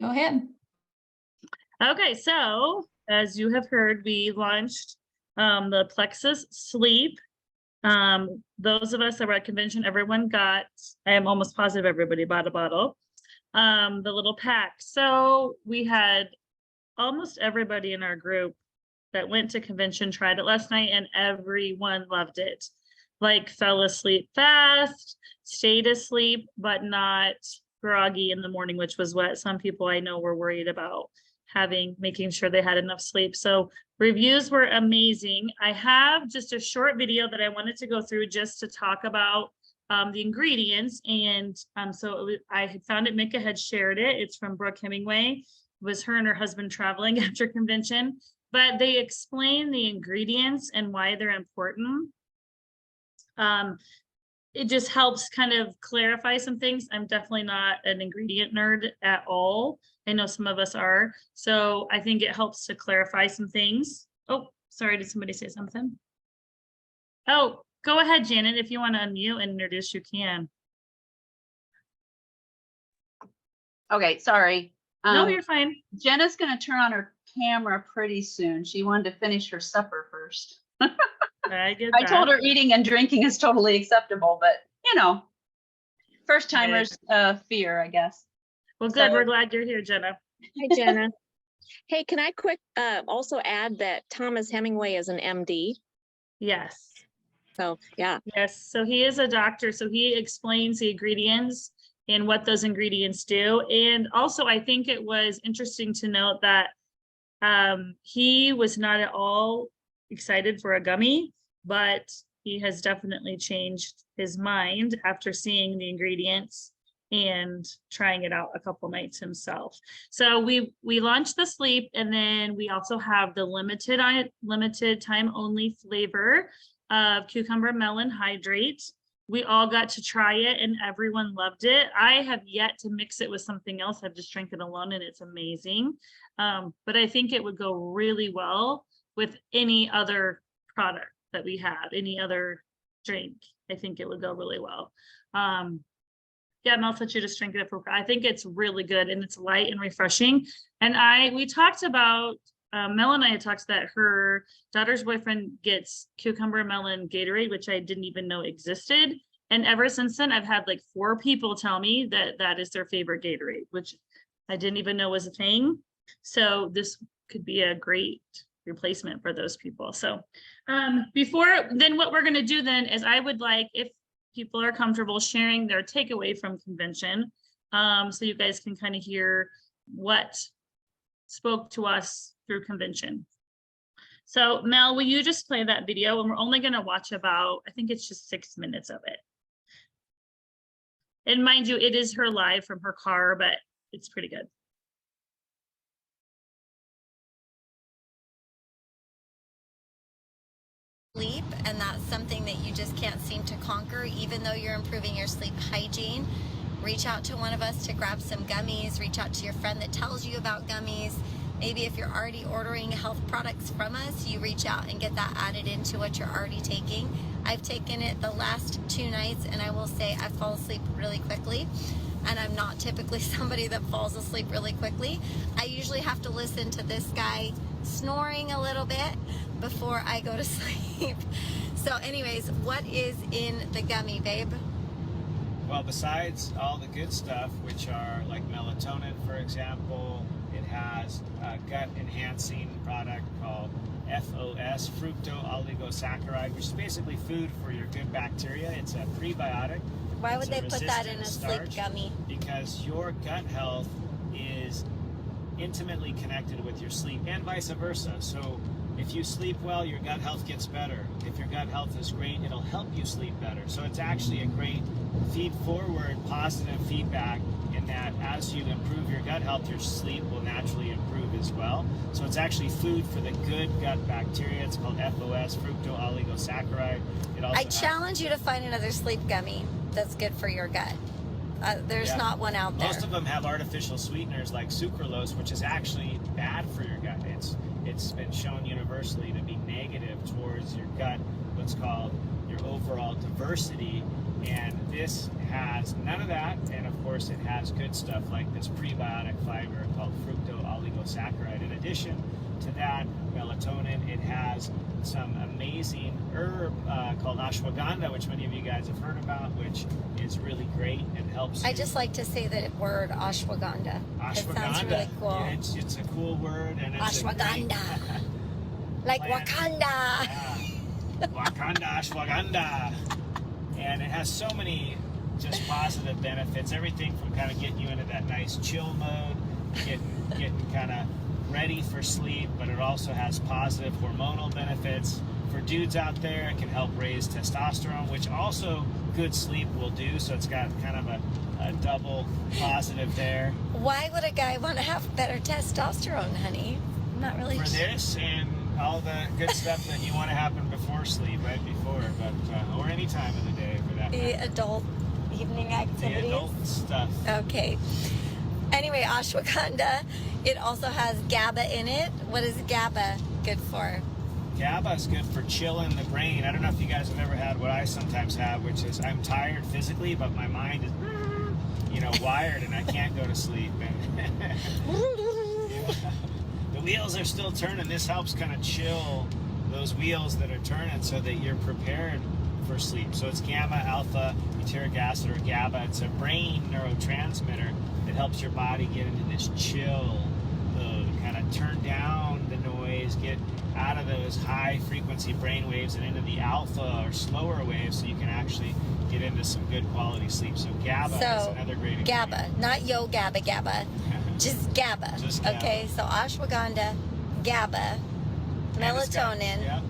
Go ahead. Okay, so as you have heard, we launched the Plexus Sleep. Those of us that were at convention, everyone got, I am almost positive everybody bought a bottle, the little pack. So we had almost everybody in our group that went to convention tried it last night, and everyone loved it. Like fell asleep fast, stayed asleep, but not groggy in the morning, which was what some people I know were worried about, making sure they had enough sleep. So reviews were amazing. I have just a short video that I wanted to go through just to talk about the ingredients. And I had found it, Mika had shared it. It's from Brooke Hemingway. It was her and her husband traveling after convention, but they explain the ingredients and why they're important. It just helps kind of clarify some things. I'm definitely not an ingredient nerd at all. I know some of us are. So I think it helps to clarify some things. Oh, sorry, did somebody say something? Oh, go ahead, Janet. If you want to unmute and introduce, you can. Okay, sorry. No, you're fine. Jenna's going to turn on her camera pretty soon. She wanted to finish her supper first. I get I that. told her eating and drinking is totally acceptable, but you know, first timers fear, I guess. Well, good. So- We're glad you're here, Jenna. Hi, Jenna. Hey, can I also add that Thomas Hemingway is an MD? Yes. So, yeah. Yes. So he is a doctor. So he explains the ingredients and what those ingredients do. And also, I think it was interesting to note that he was not at all excited for a gummy, but he has definitely changed his mind after seeing the ingredients and trying it out a couple nights himself. So we launched the sleep, and then we also have the limited time only flavor of cucumber melon hydrate. We all got to try it and everyone loved it. I have yet to mix it with something else. I've just drank it alone and it's amazing. But I think it would go really well with any other product that we have, any other drink. I think it would go really well. Yeah, Mel said you just drink it for, I think it's really good and it's light and refreshing. And we talked about, Mel and I had talked that her daughter's boyfriend gets cucumber melon Gatorade, which I didn't even know existed. And ever since then, I've had like 4 people tell me that that is their favorite Gatorade, which I didn't even know was a thing. So this could be a great replacement for those people. So what we're going to do then is I would like, if people are comfortable sharing their takeaway from convention, so you guys can kind of hear what spoke to us through convention. So Mel, will you just play that video? And we're only going to watch about, I think it's just 6 minutes of it. And mind you, it is her live from her car, but it's pretty good. Sleep, and that's something that you just can't seem to conquer, even though you're improving your sleep hygiene. Reach out to one of us to grab some gummies. Reach out to your friend that tells you about gummies. Maybe if you're already ordering health products from us, you reach out and get that added into what you're already taking. I've taken it the last 2 nights, and I will say I fall asleep really quickly. And I'm not typically somebody that falls asleep really quickly. I usually have to listen to this guy snoring a little bit before I go to sleep. So anyways, what is in the gummy, babe? Well, besides all the good stuff, which are like melatonin, for example, it has a gut-enhancing product called FOS, fructooligosaccharides, which is basically food for your good bacteria. It's a prebiotic. Why would they put that in a sleep gummy? Because your gut health is intimately connected with your sleep and vice versa. So if you sleep well, your gut health gets better. If your gut health is great, it'll help you sleep better. So it's actually a great feed-forward positive feedback in that as you improve your gut health, your sleep will naturally improve as well. So it's actually food for the good gut bacteria. It's called FOS, fructooligosaccharides. I challenge you to find another sleep gummy that's good for your gut. There's not one out there. Most of them have artificial sweeteners like sucralose, which is actually bad for your gut. It's been shown universally to be negative towards your gut, what's called your overall diversity And this has none of that, and of course it has good stuff like this prebiotic fiber called fructooligosaccharides. In addition to that melatonin, it has some amazing herb called ashwagandha, which many of you guys have heard about, which is really great and helps. I just like to say the word ashwagandha. It sounds really cool. Yeah, it's a cool word, and it's Ashwagandha. Like plant. Wakanda. Yeah. Wakanda ashwagandha. And it has so many just positive benefits. Everything from kind of getting you into that nice chill mode, getting kind of ready for sleep, but it also has positive hormonal benefits. For dudes out there, it can help raise testosterone, which also good sleep will do. So it's got kind of a double positive there. Why would a guy want to have better testosterone, honey? I'm not really For this and all the good stuff that you want to happen before sleep, right before, but or any time of the day for that the matter. adult evening The activities. adult stuff. Okay. Anyway, ashwagandha, it also has GABA in it. What is GABA good for? GABA is good for chilling the brain. I don't know if you guys have ever had what I sometimes have, which is I'm tired physically, but my mind is, wired, and I can't go to sleep. And the wheels are still turning. This helps kind of chill those wheels that are turning so that you're prepared for sleep. So it's gamma, alpha, butyric acid, or GABA. It's a brain neurotransmitter that helps your body get into this chill mode, kind of turn down the noise, get out of those high frequency brain waves and into the alpha or slower waves so you can actually get into some good quality sleep. So GABA is another great ingredient. GABA, not yo GABA, just GABA. Just GABA. Okay, so ashwagandha, GABA, melatonin,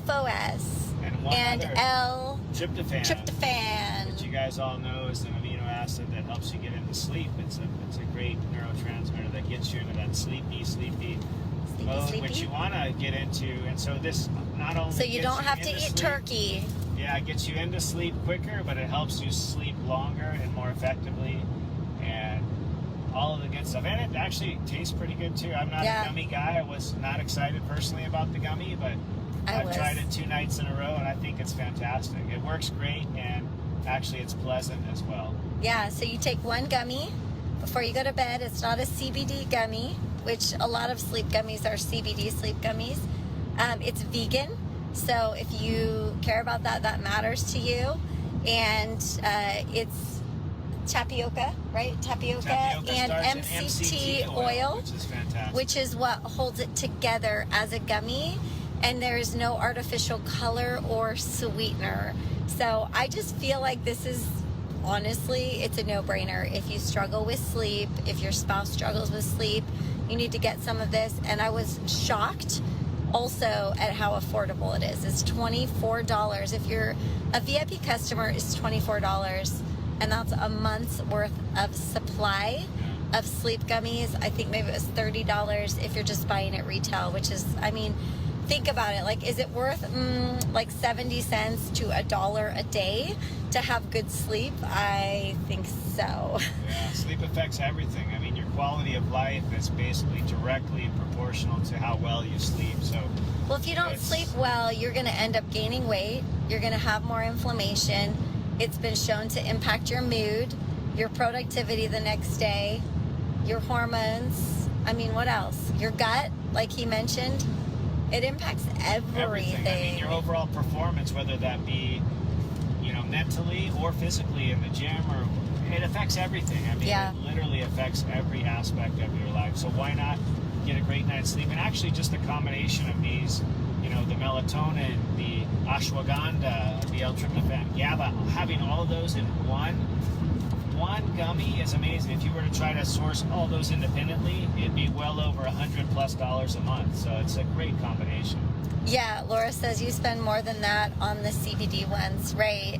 FOS, and one and other, L tryptophan. tryptophan. Which you guys all know is an amino acid that helps you get into sleep. It's a great neurotransmitter that gets you into that sleepy mode, which you want to get into. And so this not only So you gets don't have to into eat sleep, turkey. Yeah, it gets you into sleep quicker, but it helps you sleep longer and more effectively, and all of the good stuff. And it actually tastes pretty good too. I'm not a gummy guy. I was not excited personally about the gummy, but I've tried it 2 nights in a row, and I think it's fantastic. It works great, and actually it's pleasant as well. Yeah, so you take 1 gummy before you go to bed. It's not a CBD gummy, which a lot of sleep gummies are CBD sleep gummies. It's vegan, so if you care about that, that matters to you. And it's tapioca, right? Tapioca and MCT oil, which is fantastic. which is what holds it together as a gummy. And there's no artificial color or sweetener. So I just feel like this is, honestly, it's a no-brainer. If you struggle with sleep, if your spouse struggles with sleep, you need to get some of this. And I was shocked also at how affordable it is. It's $24. If you're a VIP customer, it's $24. And that's a month's worth of supply of sleep gummies. I think maybe it was $30 if you're just buying it retail, which is, I mean, think about it. Like, is it worth like 70 cents to $1 a day to have good sleep? I think so. Yeah, sleep affects everything. I mean, your quality of life is basically directly proportional to how well you sleep. So, well, if you don't sleep well, you're going to end up gaining weight. You're going to have more inflammation. It's been shown to impact your mood, your productivity the next day, your hormones. I mean, what else? Your gut, like he mentioned. It impacts everything. I mean, your overall performance, whether that be, mentally or physically in the gym, or it affects everything. I mean, it literally affects every aspect of your life. So why not get a great night's sleep? And actually, just a combination of these, the melatonin, the ashwagandha, the L-tryptophan, GABA, having all of those in one gummy is amazing. If you were to try to source all those independently, it'd be well over $100+ a month. So it's a great combination. Yeah, Laura says you spend more than that on the CBD ones, right?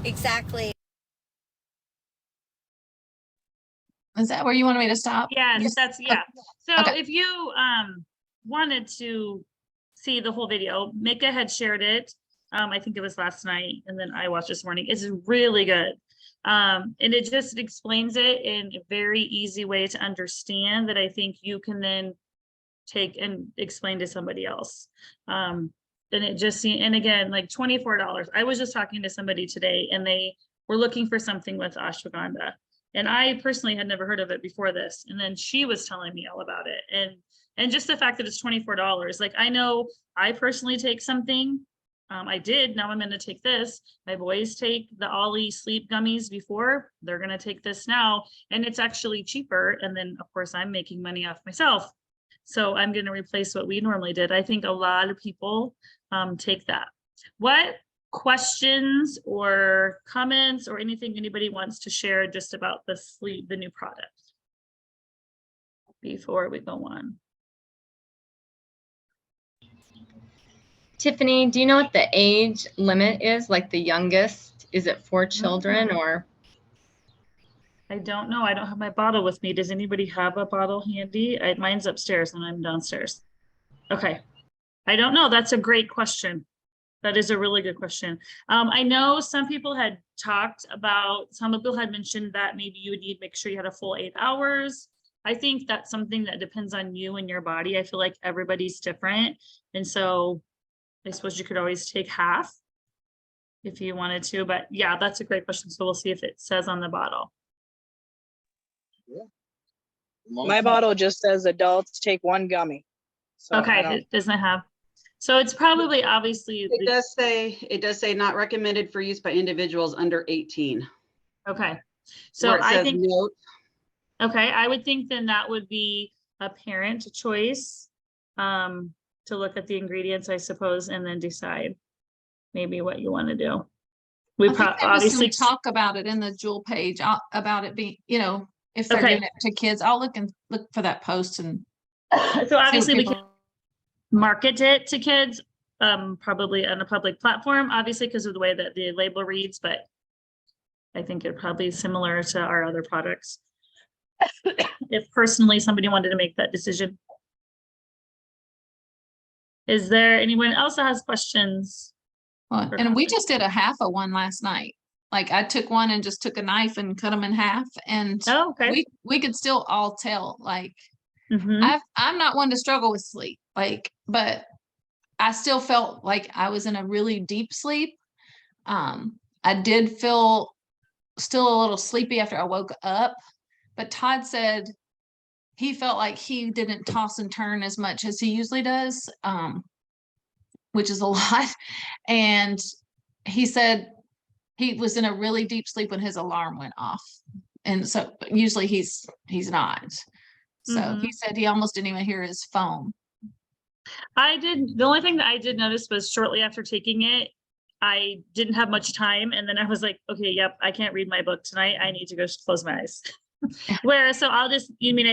Exactly. Is that where you wanted me to stop? Yes, yeah. So Okay. if you wanted to see the whole video, Mika had shared it. I think it was last night, and then I watched this morning. It's really good. And it just explains it in a very easy way to understand that I think you can then take and explain to somebody else. And it just, and again, like $24. I was just talking to somebody today, and they we're looking for something with ashwagandha. And I personally had never heard of it before this. And then she was telling me all about it. And just the fact that it's $24, like I know I personally take something. I did, now I'm gonna take this. My boys take the Ollie sleep gummies before, they're gonna take this now, and it's actually cheaper. And then of course I'm making money off myself. So I'm gonna replace what we normally did. I think a lot of people take that. What questions or comments or anything anybody wants to share just about the new product before we go on? Tiffany, do you know what the age limit is? Like the youngest? Is it for children or? I don't know. I don't have my bottle with me. Does anybody have a bottle handy? Mine's upstairs and I'm downstairs. Okay. I don't know. That's a great question. That is a really good question. I know some people had talked about, some people had mentioned that maybe you would need to make sure you had a full 8 hours. I think that's something that depends on you and your body. I feel like everybody's different. And so I suppose you could always take half if you wanted to, but yeah, that's a great question. So we'll see if it says on the bottle. My bottle just says adults take 1 gummy. So Okay, it doesn't have. So it's probably obviously. It does say not recommended for use by individuals under 18. Okay, so Where it I says think, note. okay, I would think then that would be a parent choice to look at the ingredients, I suppose, and then decide maybe what you want to do. We I think there was some obviously talk about it in the Jewel page about it being, you know, if they're Okay. doing it to kids. I'll look for that post and so obviously we people- can market it to kids, probably on a public platform, obviously because of the way that the label reads, but I think it probably is similar to our other products. If personally somebody wanted to make that decision. Is there anyone else that has questions? Well, and we just did a half of one last night. Like I took one and just took a knife and cut them in half, and Oh, okay. we could still all tell. Like Mhm. I'm not one to struggle with sleep, like, but I still felt like I was in a really deep sleep. I did feel still a little sleepy after I woke up, but Todd said he felt like he didn't toss and turn as much as he usually does, which is a lot. And he said he was in a really deep sleep when his alarm went off. And so usually he's not. So he said he almost didn't even hear his phone. The only thing that I did notice was shortly after taking it, I didn't have much time. And then I was like, okay, yep, I can't read my book tonight. I need to go close my eyes. Whereas, so I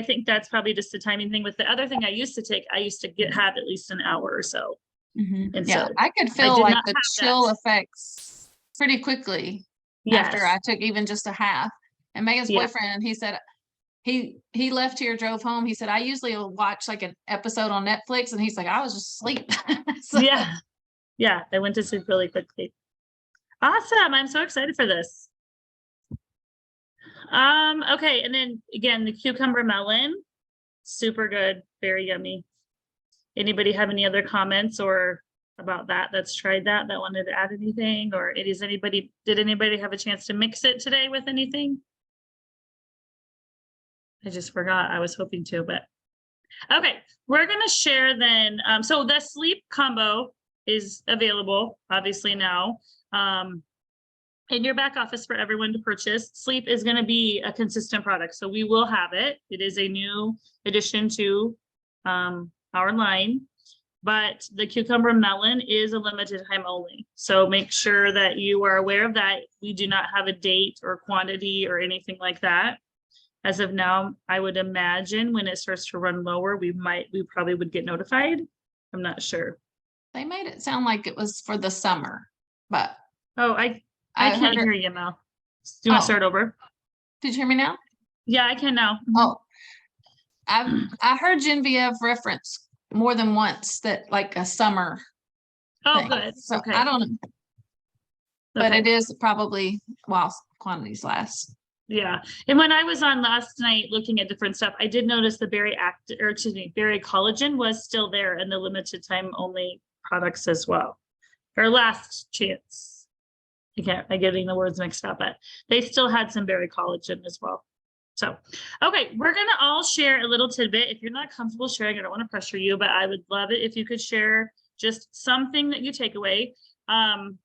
think that's probably just a timing thing. With the other thing I used to take, I used to have at least an hour or so. And Yeah, so I could feel did like not the have chill that. effects pretty quickly Yes. after I took even just a half. And Megan's Yeah. boyfriend, he said he left here, drove home. He said, I usually will watch like an episode on Netflix, and he's like, I was just asleep. So- Yeah, I went to sleep really quickly. Awesome. I'm so excited for this. Okay, and then again, the cucumber melon, super good, very yummy. Anybody have any other comments or about that's tried that wanted to add anything, or did anybody have a chance to mix it today with anything? I just forgot. I was hoping to, but okay, we're gonna share then. So the sleep combo is available, obviously now, in your back office for everyone to purchase. Sleep is gonna be a consistent product, so we will have it. It is a new addition to our line, but the cucumber melon is a limited time only. So make sure that you are aware of that. We do not have a date or quantity or anything like that. As of now, I would imagine when it starts to run lower, we probably would get notified. I'm not sure. They made it sound like it was for the summer, but Oh, I I can't heard hear you, Mel. Do you want to start over? did you hear me now? Yeah, I can now. Oh, I heard Genevieve reference more than once that like a summer Oh, thing. good. So Okay. I don't know, but Okay. it is probably while quantities last. Yeah. And when I was on last night looking at different stuff, I did notice the berry collagen was still there in the limited time only products as well. Or last chance. I'm getting the words mixed up, but they still had some berry collagen as well. So, okay, we're gonna all share a little tidbit. If you're not comfortable sharing, I don't want to pressure you, but I would love it if you could share just something that you take away. One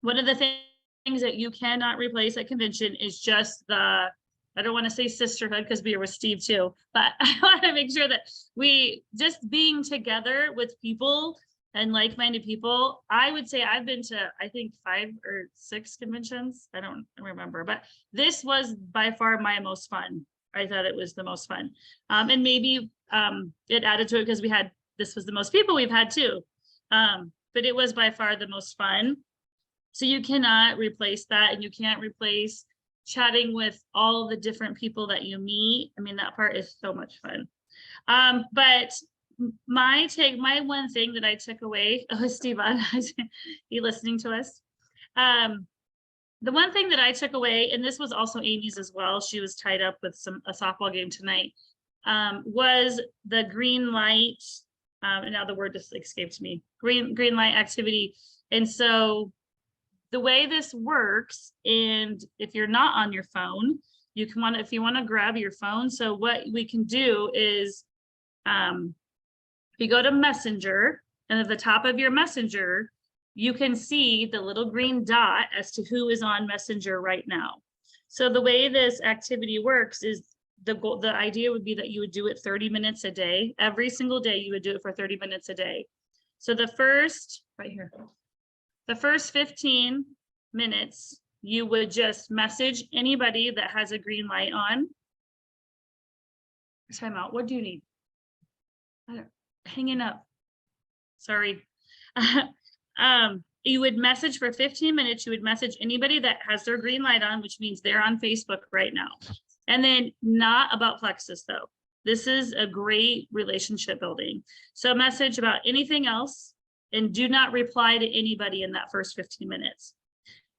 of the things that you cannot replace at convention is just I don't want to say sisterhood because we are with Steve too, but I want to make sure that we just being together with people and like-minded people. I would say I've been to, I think 5 or 6 conventions. I don't remember, but this was by far my most fun. I thought it was the most fun. And maybe it added to it because this was the most people we've had too. But it was by far the most fun. So you cannot replace that, and you can't replace chatting with all the different people that you meet. I mean, that part is so much fun. But my one thing that I took away, Steve, you listening to us? The one thing that I took away, and this was also Amy's as well, she was tied up with a softball game tonight, was the green light, and now the word just escaped me, green light activity. And so the way this works, and if you're not on your phone, if you want to grab your phone. So what we can do is, if you go to Messenger, and at the top of your Messenger, you can see the little green dot as to who is on Messenger right now. So the way this activity works is the idea would be that you would do it 30 minutes a day. Every single day you would do it for 30 minutes a day. So the first 15 minutes, you would just message anybody that has a green light on. Time out. What do you need? Hanging up. Sorry. You would message for 15 minutes. You would message anybody that has their green light on, which means they're on Facebook right now. And then not about Plexus though. This is a great relationship building. So message about anything else, and do not reply to anybody in that first 15 minutes.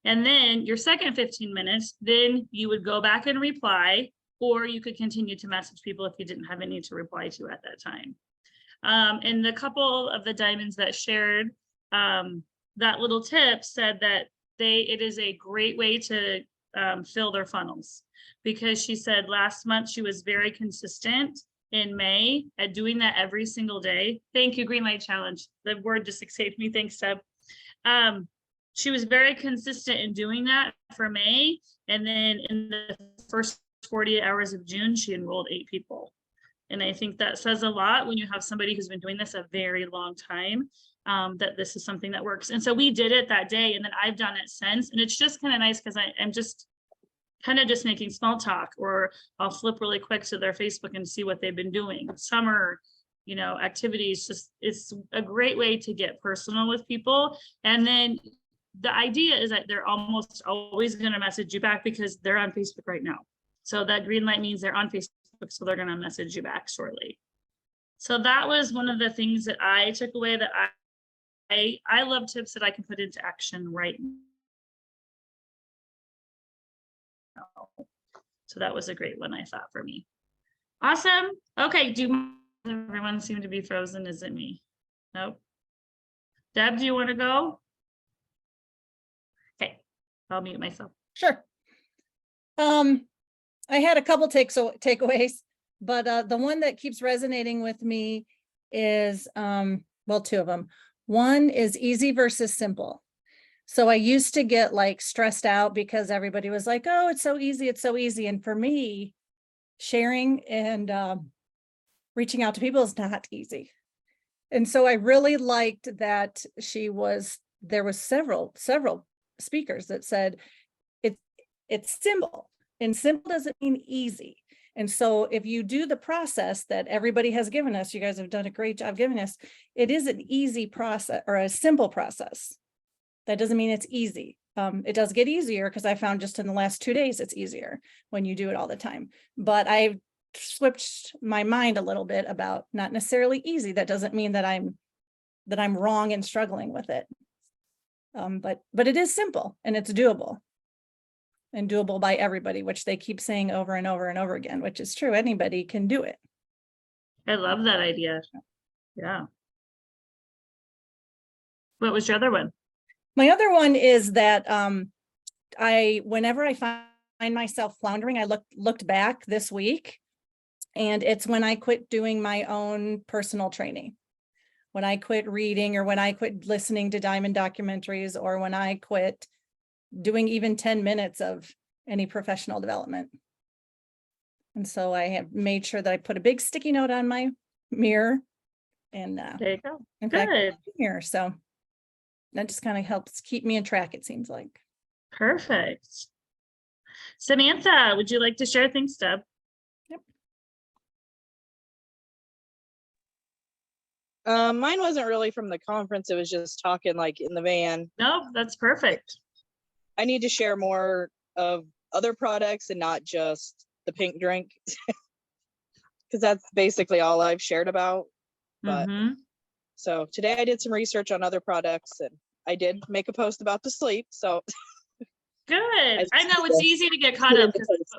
And then your second 15 minutes, then you would go back and reply, or you could continue to message people if you didn't have any to reply to at that time. And a couple of the diamonds that shared that little tip said that it is a great way to fill their funnels, because she said last month she was very consistent in May at doing that every single day. Thank you, Green Light Challenge. The word just escaped me. Thanks, Deb. She was very consistent in doing that for May. And then in the first 48 hours of June, she enrolled 8 people. And I think that says a lot when you have somebody who's been doing this a very long time, that this is something that works. And so we did it that day, and then I've done it since. And it's just kind of nice because I'm just kind of just making small talk, or I'll flip really quick to their Facebook and see what they've been doing. Summer, activities, it's a great way to get personal with people. And then the idea is that they're almost always going to message you back because they're on Facebook right now. So that green light means they're on Facebook, so they're going to message you back shortly. So that was one of the things that I took away, that I love tips that I can put into action right now. So that was a great one, I thought, for me. Awesome. Okay. Everyone seemed to be frozen. Is it me? Nope. Deb, do you want to go? Okay. I'll mute myself. Sure. I had a couple takeaways, but the one that keeps resonating with me is, 2 of them. One is easy versus simple. So I used to get stressed out because everybody was like, oh, it's so easy. It's so easy. And for me, sharing and reaching out to people is not easy. And so I really liked that there was several speakers that said it's simple, and simple doesn't mean easy. And so if you do the process that everybody has given us, you guys have done a great job giving us, it is an easy process, or a simple process. That doesn't mean it's easy. It does get easier, because I found just in the last 2 days, it's easier when you do it all the time. But I've switched my mind a little bit about not necessarily easy. That doesn't mean that I'm wrong and struggling with it. But it is simple, and it's doable. And doable by everybody, which they keep saying over and over and over again, which is true. Anybody can do it. I love that idea. Yeah. What was your other one? My other one is that whenever I find myself floundering, I looked back this week, and it's when I quit doing my own personal training. When I quit reading, or when I quit listening to Diamond documentaries, or when I quit doing even 10 minutes of any professional development. And so I have made sure that I put a big sticky note on my mirror, and There you go. in fact, Good. here. So that just kind of helps keep me in track, it seems like. Perfect. Samantha, would you like to share things, Deb? Mine wasn't really from the conference. It was just talking like in the van. No, that's perfect. I need to share more of other products and not just the pink drink. Because that's basically all I've shared about. But so today I did some research on other products, and I did make a post about the sleep. So good. I know it's easy to get caught up because it's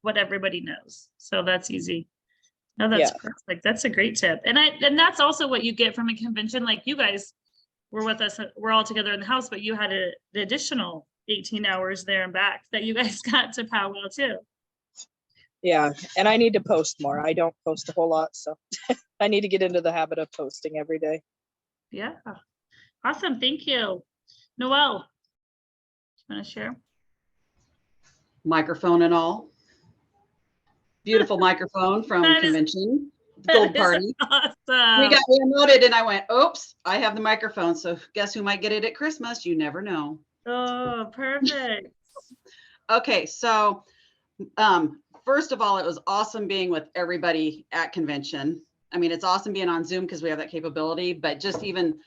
what everybody knows. So that's easy. No, that's perfect. That's a great tip. And that's also what you get from a convention. Like you guys were with us, we're all together in the house, but you had the additional 18 hours there and back that you guys got to powwow too. Yeah, and I need to post more. I don't post a whole lot, so I need to get into the habit of posting every day. Yeah, awesome. Thank you. Noelle, you want to share? Microphone and all. Beautiful microphone from convention. Gold party. Awesome. We emoted, and I went, oops, I have the microphone. So guess who might get it at Christmas? You never know. Oh, perfect. Okay, so first of all, it was awesome being with everybody at convention. I mean, it's awesome being on Zoom because we have that capability, but just even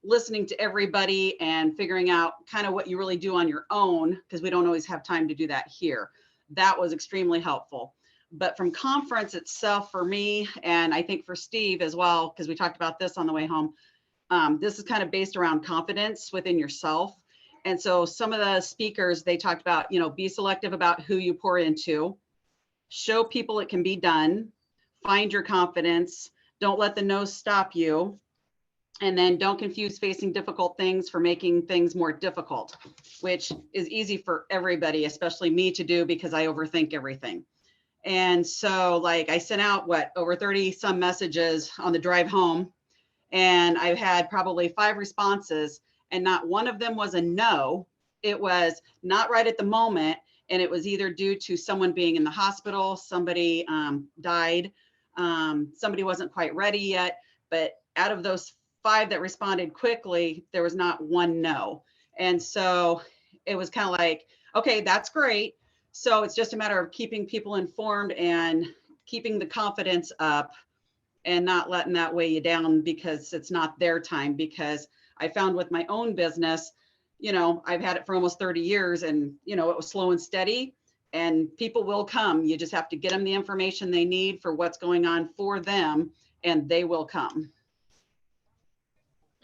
listening to everybody and figuring out kind of what you really do on your own, because we don't always have time to do that here. That was extremely helpful. But from conference itself for me, and I think for Steve as well, because we talked about this on the way home, this is kind of based around confidence within yourself. And so some of the speakers, they talked about, be selective about who you pour into, show people it can be done, find your confidence, don't let the no's stop you, and then don't confuse facing difficult things for making things more difficult, which is easy for everybody, especially me to do because I overthink everything. And so like I sent out over 30 some messages on the drive home, and I've had probably 5 responses, and not one of them was a no. It was not right at the moment. And it was either due to someone being in the hospital, somebody died, somebody wasn't quite ready yet. But out of those 5 that responded quickly, there was not one no. And so it was kind of like, okay, that's great. So it's just a matter of keeping people informed and keeping the confidence up and not letting that weigh you down because it's not their time. Because I found with my own business, I've had it for almost 30 years, and, it was slow and steady, and people will come. You just have to get them the information they need for what's going on for them, and they will come.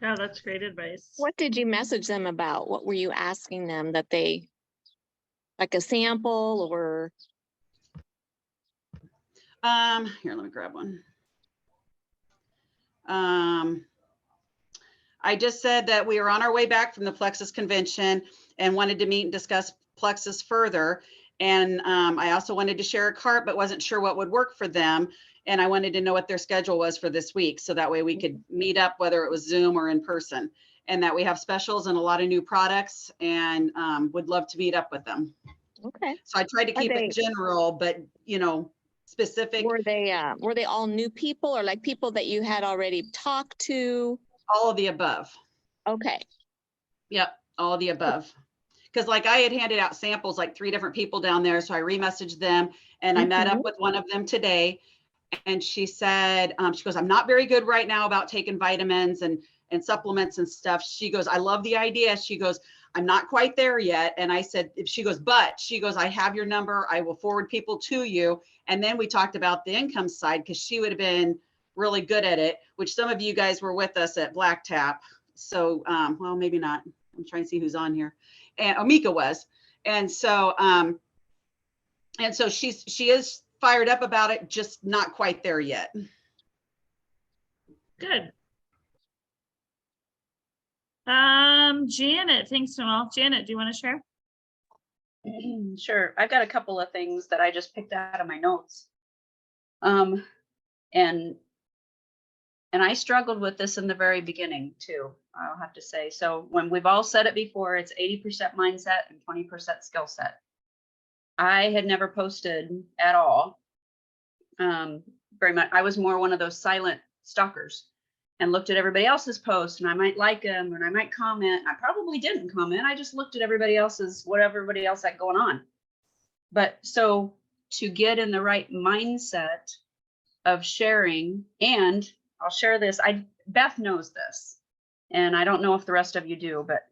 Oh, that's great advice. What did you message them about? What were you asking them that they, like a sample or? Here, let me grab one. I just said that we were on our way back from the Plexus convention and wanted to meet and discuss Plexus further. And I also wanted to share a cart, but wasn't sure what would work for them. And I wanted to know what their schedule was for this week. So that way we could meet up, whether it was Zoom or in person, and that we have specials and a lot of new products, and would love to meet up with them. Okay. So I tried to keep it general, but specific. Were they all new people, or like people that you had already talked to? All of the above. Okay. Yep, all of the above. Because like I had handed out samples, like 3 different people down there. So I remessaged them, and I met up with one of them today. And she said, she goes, I'm not very good right now about taking vitamins and supplements and stuff. She goes, I love the idea. She goes, I'm not quite there yet. And I said, she goes, I have your number. I will forward people to you. And then we talked about the income side, because she would have been really good at it, which some of you guys were with us at Black Tap. So, well, maybe not. I'm trying to see who's on here. And Amika was. And so she is fired up about it, just not quite there yet. Good. Janet, thanks, Noel. Janet, do you want to share? Sure. I've got a couple of things that I just picked out of my notes. And I struggled with this in the very beginning too, I'll have to say. So when we've all said it before, it's 80% mindset and 20% skill set. I had never posted at all. Very much. I was more one of those silent stalkers and looked at everybody else's posts, and I might like them and I might comment. I probably didn't comment. I just looked at everybody else's, what everybody else had going on. But so to get in the right mindset of sharing, and I'll share this. Beth knows this, and I don't know if the rest of you do, but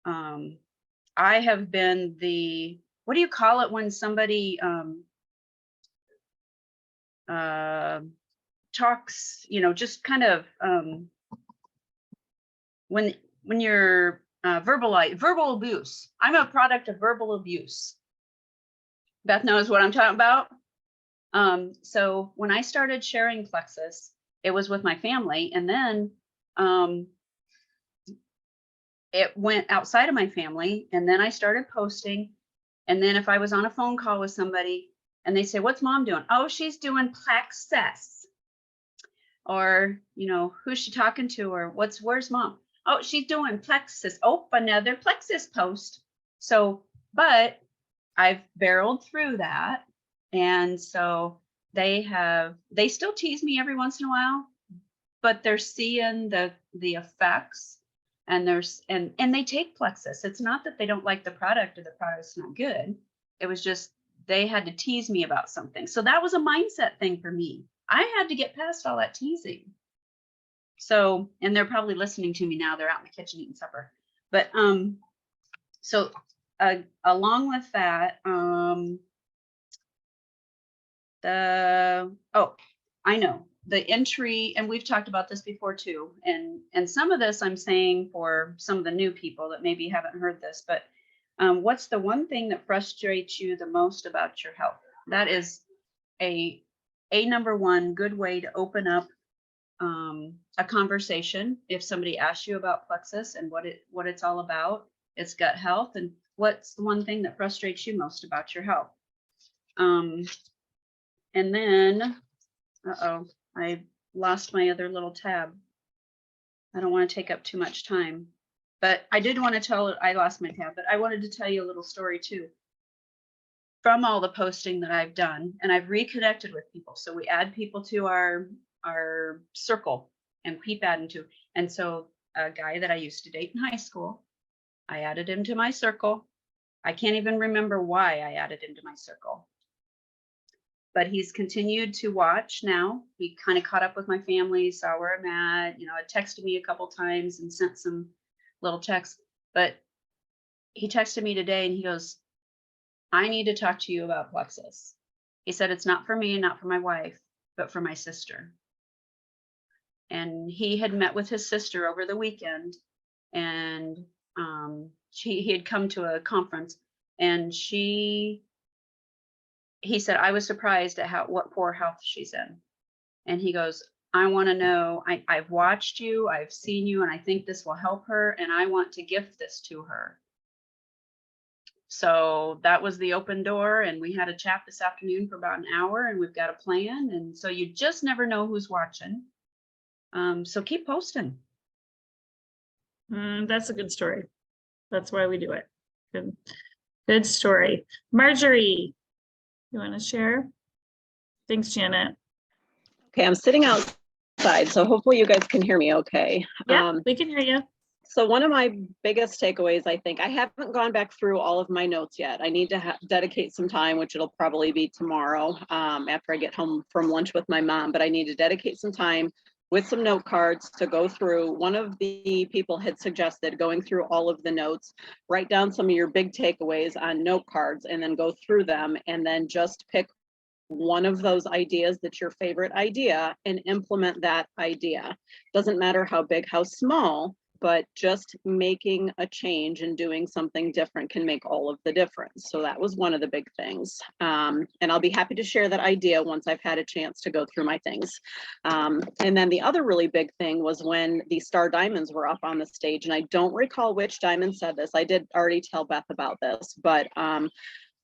I have been the, what do you call it when somebody talks, just kind of when you're verbal abuse. I'm a product of verbal abuse. Beth knows what I'm talking about. So when I started sharing Plexus, it was with my family, and then it went outside of my family, and then I started posting. And then if I was on a phone call with somebody and they say, "What's mom doing?" "Oh, she's doing Plexus." Or, who's she talking to? Or where's mom? "Oh, she's doing Plexus." "Oh, another Plexus post." So, but I've barreled through that. And so they still tease me every once in a while, but they're seeing the effects, and and they take Plexus. It's not that they don't like the product or the product's not good. It was just, they had to tease me about something. So that was a mindset thing for me. I had to get past all that teasing. So, and they're probably listening to me now. They're out in the kitchen eating supper. But so along with that, I know the entry, and we've talked about this before too. And some of this I'm saying for some of the new people that maybe haven't heard this, but what's the one thing that frustrates you the most about your health? That is a number one good way to open up a conversation. If somebody asks you about Plexus and what it's all about, it's gut health. And what's the one thing that frustrates you most about your health? And then, I lost my other little tab. I don't want to take up too much time, but I did want to I lost my tab, but I wanted to tell you a little story too. From all the posting that I've done, and I've reconnected with people. So we add people to our circle and keep adding to. And so a guy that I used to date in high school, I added him to my circle. I can't even remember why I added him to my circle. But he's continued to watch now. He kind of caught up with my family, saw where I'm at, had texted me a couple times and sent some little texts. But he texted me today and he goes, "I need to talk to you about Plexus." He said, "It's not for me and not for my wife, but for my sister." And he had met with his sister over the weekend, and he had come to a conference, and he said, "I was surprised at what poor health she's in." And he goes, "I want to know, I've watched you, I've seen you, and I think this will help her, and I want to gift this to her." So that was the open door, and we had a chat this afternoon for about an hour, and we've got a plan. And so you just never know who's watching. So keep posting. That's a good story. That's why we do it. Good story. Marjorie, you want to share? Thanks, Janet. Okay, I'm sitting outside, so hopefully you guys can hear me okay. Yeah, we can hear you. So one of my biggest takeaways, I think, I haven't gone back through all of my notes yet. I need to dedicate some time, which it'll probably be tomorrow after I get home from lunch with my mom, but I need to dedicate some time with some note cards to go through. One of the people had suggested going through all of the notes, write down some of your big takeaways on note cards and then go through them, and then just pick one of those ideas that's your favorite idea and implement that idea. Doesn't matter how big, how small, but just making a change and doing something different can make all of the difference. So that was one of the big things. And I'll be happy to share that idea once I've had a chance to go through my things. And then the other really big thing was when the Star Diamonds were up on the stage, and I don't recall which diamond said this. I did already tell Beth about this, but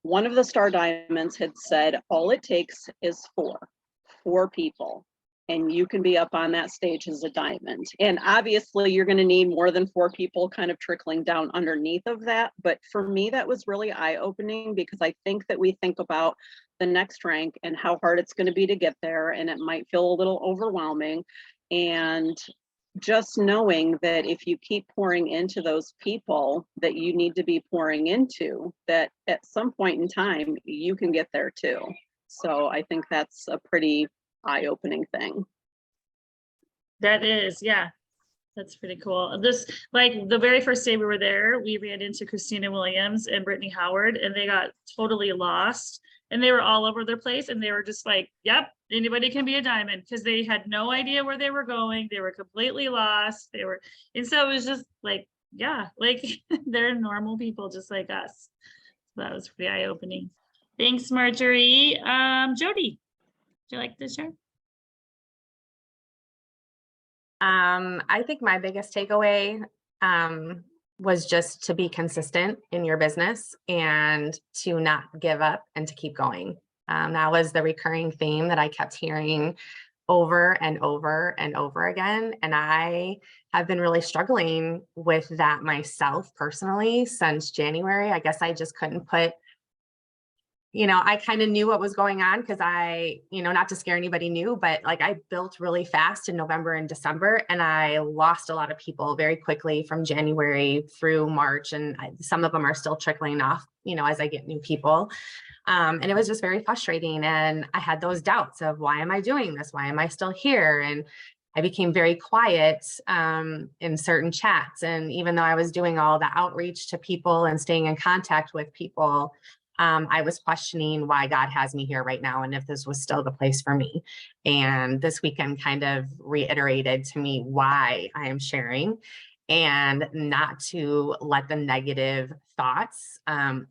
one of the Star Diamonds had said, all it takes is four people, and you can be up on that stage as a diamond. And obviously you're going to need more than 4 people kind of trickling down underneath of that. But for me, that was really eye-opening, because I think that we think about the next rank and how hard it's going to be to get there, and it might feel a little overwhelming. And just knowing that if you keep pouring into those people that you need to be pouring into, that at some point in time you can get there too. So I think that's a pretty eye-opening thing. That is, yeah, that's pretty cool. This, like the very first day we were there, we ran into Christina Williams and Brittany Howard, and they got totally lost, and they were all over their place, and they were just like, yep, anybody can be a diamond, because they had no idea where they were going. They were completely lost. And so it was just like, yeah, like they're normal people just like us. So that was pretty eye-opening. Thanks, Marjorie. Jody, would you like to share? I think my biggest takeaway was just to be consistent in your business and to not give up and to keep going. That was the recurring theme that I kept hearing over and over and over again. And I have been really struggling with that myself personally since January. I guess I just couldn't put, I kind of knew what was going on because not to scare anybody new, but like I built really fast in November and December, and I lost a lot of people very quickly from January through March. And some of them are still trickling off, as I get new people. And it was just very frustrating. And I had those doubts of, why am I doing this? Why am I still here? And I became very quiet in certain chats. And even though I was doing all the outreach to people and staying in contact with people, I was questioning why God has me here right now and if this was still the place for me. And this weekend kind of reiterated to me why I am sharing, and not to let the negative thoughts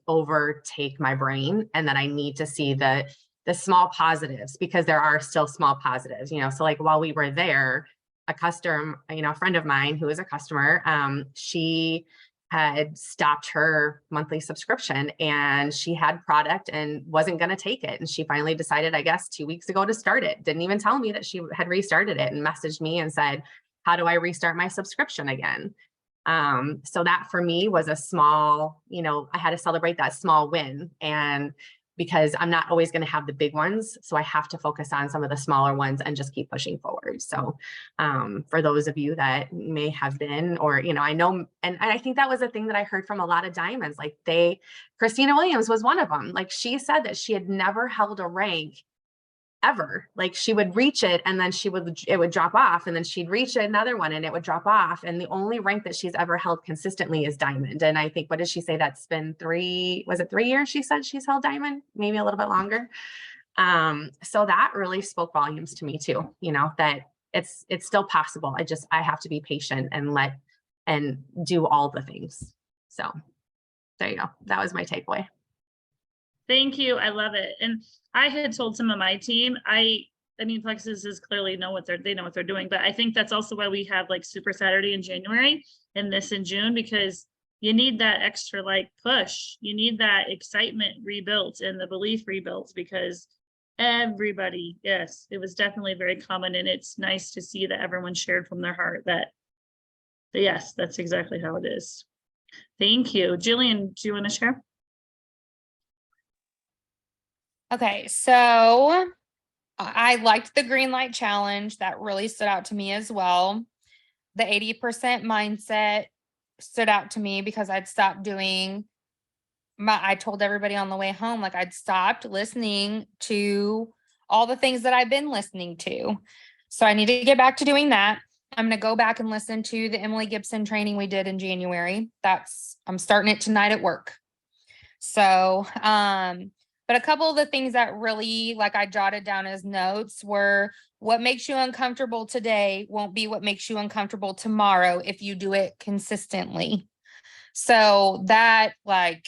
overtake my brain, and that I need to see the small positives, because there are still small positives, so like while we were there, a friend of mine who is a customer, she had stopped her monthly subscription, and she had product and wasn't going to take it. And she finally decided, I guess 2 weeks ago, to start it. Didn't even tell me that she had restarted it, and messaged me and said, how do I restart my subscription again? So that for me was a small, I had to celebrate that small win. And because I'm not always going to have the big ones, so I have to focus on some of the smaller ones and just keep pushing forward. So for those of you that may have been, or, I know, and I think that was a thing that I heard from a lot of diamonds, like Christina Williams was one of them. Like she said that she had never held a rank ever. Like she would reach it and then it would drop off, and then she'd reach another one and it would drop off. And the only rank that she's ever held consistently is diamond. And I think, what did she say? That's been 3 years she said she's held diamond, maybe a little bit longer. So that really spoke volumes to me too, that it's still possible. I have to be patient and do all the things. So there you go. That was my takeaway. Thank you. I love it. And I had told some of my team, I mean, Plexus is clearly know what they're doing, but I think that's also why we have like Super Saturday in January and this in June, because you need that extra like push. You need that excitement rebuilt and the belief rebuilt, because everybody, yes, it was definitely very common. And it's nice to see that everyone shared from their heart that yes, that's exactly how it is. Thank you. Jillian, do you want to share? Okay, so I liked the green light challenge. That really stood out to me as well. The 80% mindset stood out to me because I'd stopped doing I told everybody on the way home, like I'd stopped listening to all the things that I've been listening to. So I need to get back to doing that. I'm going to go back and listen to the Emily Gibson training we did in January. I'm starting it tonight at work. So, But a couple of the things that really like I jotted down as notes were what makes you uncomfortable today won't be what makes you uncomfortable tomorrow if you do it consistently. So that like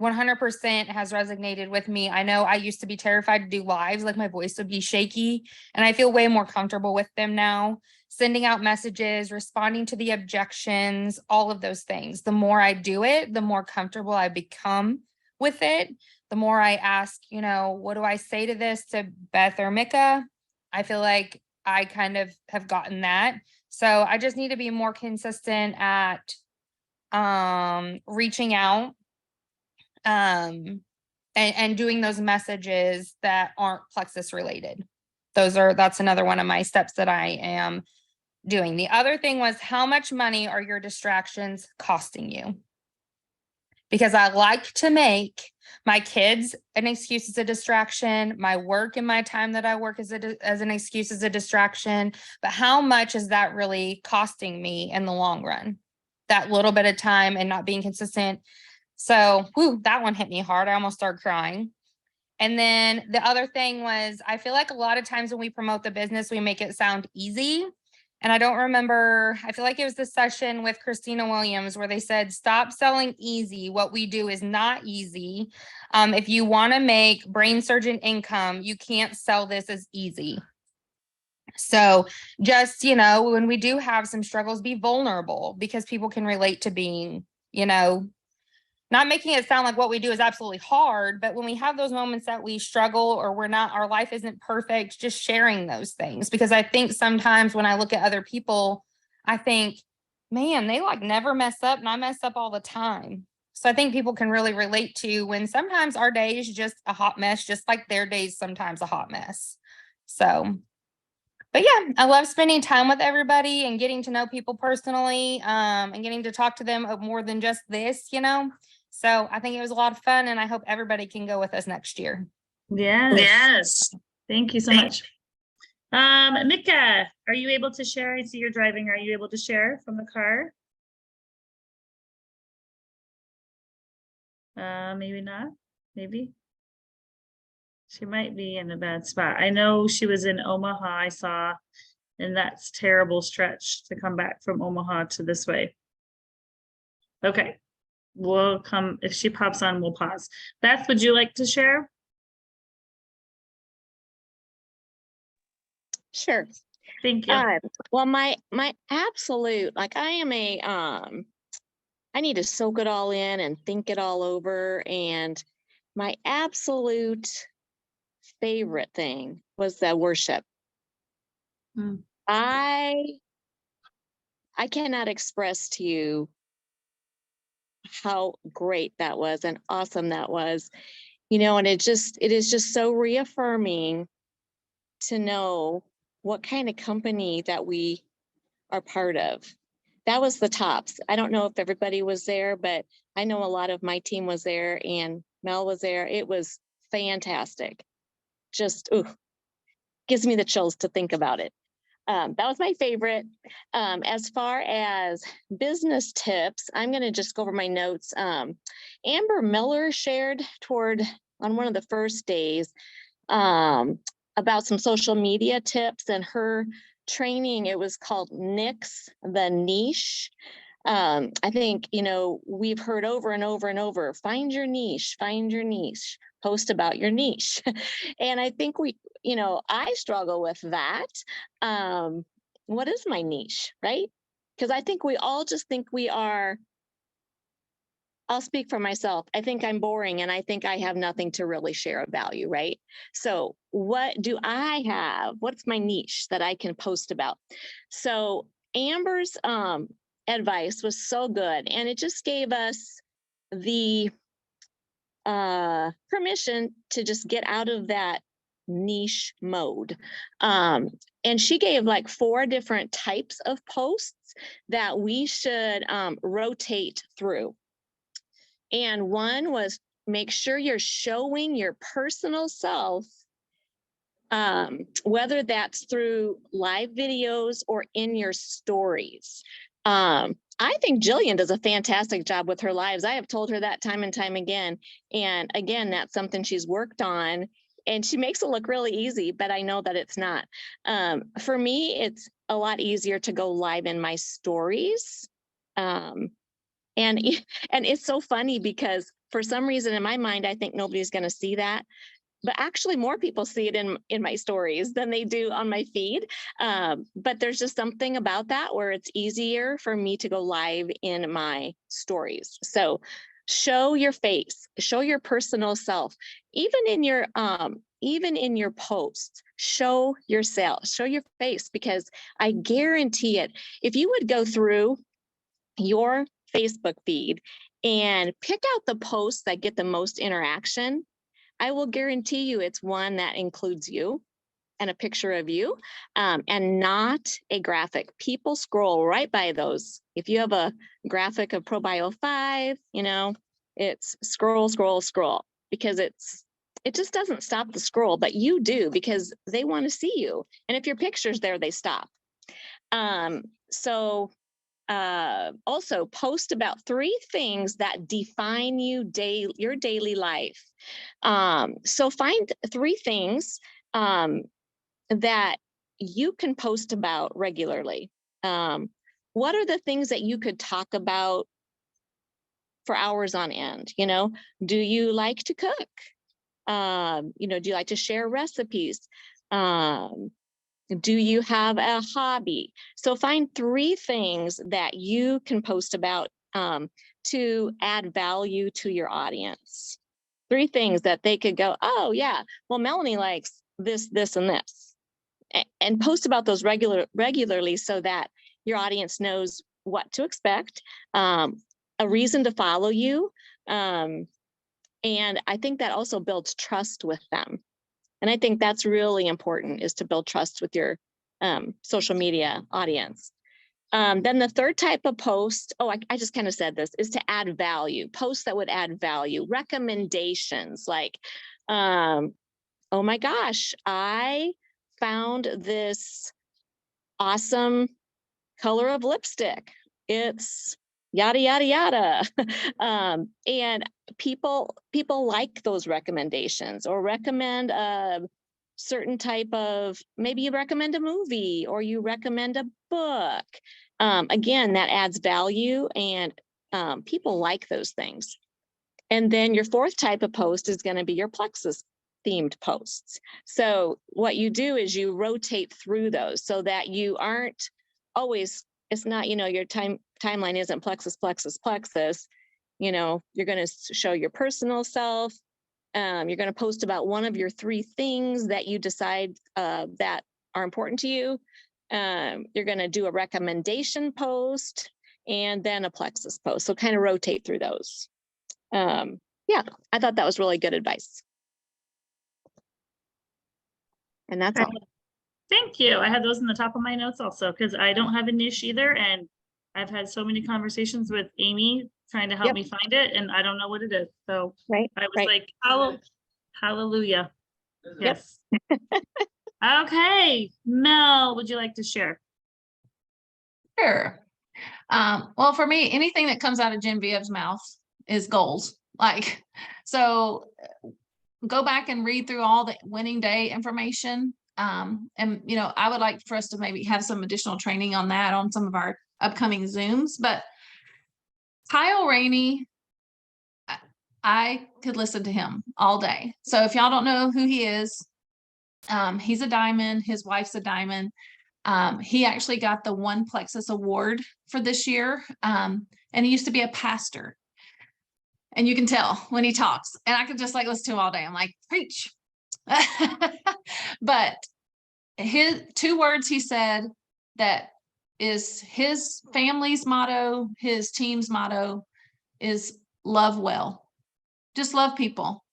100% has resonated with me. I know I used to be terrified to do lives, like my voice would be shaky, and I feel way more comfortable with them now. Sending out messages, responding to the objections, all of those things. The more I do it, the more comfortable I become with it. The more I ask, you know, what do I say to this to Beth or Mika? I feel like I kind of have gotten that. So I just need to be more consistent at reaching out and doing those messages that aren't plexus related. That's another one of my steps that I am doing. The other thing was, how much money are your distractions costing you? Because I like to make my kids an excuse as a distraction, my work and my time that I work as an excuse as a distraction, but how much is that really costing me in the long run? That little bit of time and not being consistent. So, that one hit me hard. I almost started crying. And then the other thing was, I feel like a lot of times when we promote the business, we make it sound easy. And I don't remember, I feel like it was the session with Christina Williams where they said, stop selling easy. What we do is not easy. If you want to make brain surgeon income, you can't sell this as easy. So just, you know, when we do have some struggles, be vulnerable, because people can relate to being, you know, not making it sound like what we do is absolutely hard, but when we have those moments that we struggle or our life isn't perfect, just sharing those things. Because I think sometimes when I look at other people, I think, man, they like never mess up and I mess up all the time. So I think people can really relate to when sometimes our day is just a hot mess, just like their day's sometimes a hot mess. So, but yeah, I love spending time with everybody and getting to know people personally, and getting to talk to them more than just this, you know. So I think it was a lot of fun, and I hope everybody can go with us next year. Yes. Thank you so much. Mika, are you able to share? I see you're driving. Are you able to share from the car? Maybe not. Maybe. She might be in a bad spot. I know she was in Omaha, I saw, and that's terrible stretch to come back from Omaha to this way. Okay. We'll come, if she pops on, we'll pause. Beth, would you like to share? Sure. Thank you. Well, my absolute, like I am I need to soak it all in and think it all over. And my absolute favorite thing was the worship. I cannot express to you how great that was and awesome that was, you know, and it is just so reaffirming to know what kind of company that we are part of. That was the tops. I don't know if everybody was there, but I know a lot of my team was there and Mel was there. It was fantastic. Just, gives me the chills to think about it. That was my favorite. As far as business tips, I'm going to just go over my notes. Amber Miller shared on one of the first days about some social media tips, and her training, it was called Nix the Niche. I think, you know, we've heard over and over and over, find your niche, post about your niche. And I think you know, I struggle with that. What is my niche, right? Because I think we all just think we are, I'll speak for myself. I think I'm boring and I think I have nothing to really share of value, right? So what do I have? What's my niche that I can post about? So Amber's advice was so good, and it just gave us the permission to just get out of that niche mode. And she gave like 4 different types of posts that we should rotate through. And one was, make sure you're showing your personal self, whether that's through live videos or in your stories. I think Jillian does a fantastic job with her lives. I have told her that time and time again. And again, that's something she's worked on, and she makes it look really easy, but I know that it's not. For me, it's a lot easier to go live in my stories. And it's so funny because for some reason in my mind, I think nobody's going to see that. But actually more people see it in my stories than they do on my feed. But there's just something about that where it's easier for me to go live in my stories. So show your face, show your personal self, even in your posts, show yourself, show your face, because I guarantee it, if you would go through your Facebook feed and pick out the posts that get the most interaction, I will guarantee you it's one that includes you and a picture of you, and not a graphic. People scroll right by those. If you have a graphic of ProBio 5, it's scroll, scroll, scroll, because it just doesn't stop the scroll, but you do, because they want to see you. And if your picture's there, they stop. Also post about 3 things that define your daily life. So find 3 things that you can post about regularly. What are the things that you could talk about for hours on end? Do you like to cook? Do you like to share recipes? Do you have a hobby? So find 3 things that you can post about to add value to your audience. 3 things that they could go, oh yeah, well, Melanie likes this, this, and this. And post about those regularly so that your audience knows what to expect, a reason to follow you. And I think that also builds trust with them. And I think that's really important, is to build trust with your social media audience. Then the 3rd type of post, I just kind of said this, is to add value. Posts that would add value, recommendations like, oh my gosh, I found this awesome color of lipstick. It's yada, yada, yada. And people like those recommendations, or recommend a certain type of, maybe you recommend a movie or you recommend a book. Again, that adds value, and people like those things. And then your 4th type of post is going to be your plexus themed posts. So what you do is you rotate through those so that you aren't always, it's not, your timeline isn't plexus, plexus, plexus. You're going to show your personal self. You're going to post about one of your 3 things that you decide that are important to you. You're going to do a recommendation post and then a plexus post. So kind of rotate through those. Yeah, I thought that was really good advice. And that's all. Thank you. I had those in the top of my notes also, because I don't have a niche either. And I've had so many conversations with Amy trying to help me find it, and I don't know what it is. So I was like, hallelujah. Yes. Okay. Mel, would you like to share? Sure. Well, for me, anything that comes out of Genevieve's mouth is gold. So go back and read through all the winning day information. And, I would like for us to maybe have some additional training on that on some of our upcoming Zooms. But Kyle Rainey, I could listen to him all day. So if y'all don't know who he is, he's a diamond. His wife's a diamond. He actually got the One Plexus Award for this year. And he used to be a pastor. And you can tell when he talks. And I could just listen to him all day. I'm like, preach. But his 2 words he said that is his family's motto, his team's motto, is love well. Just love people.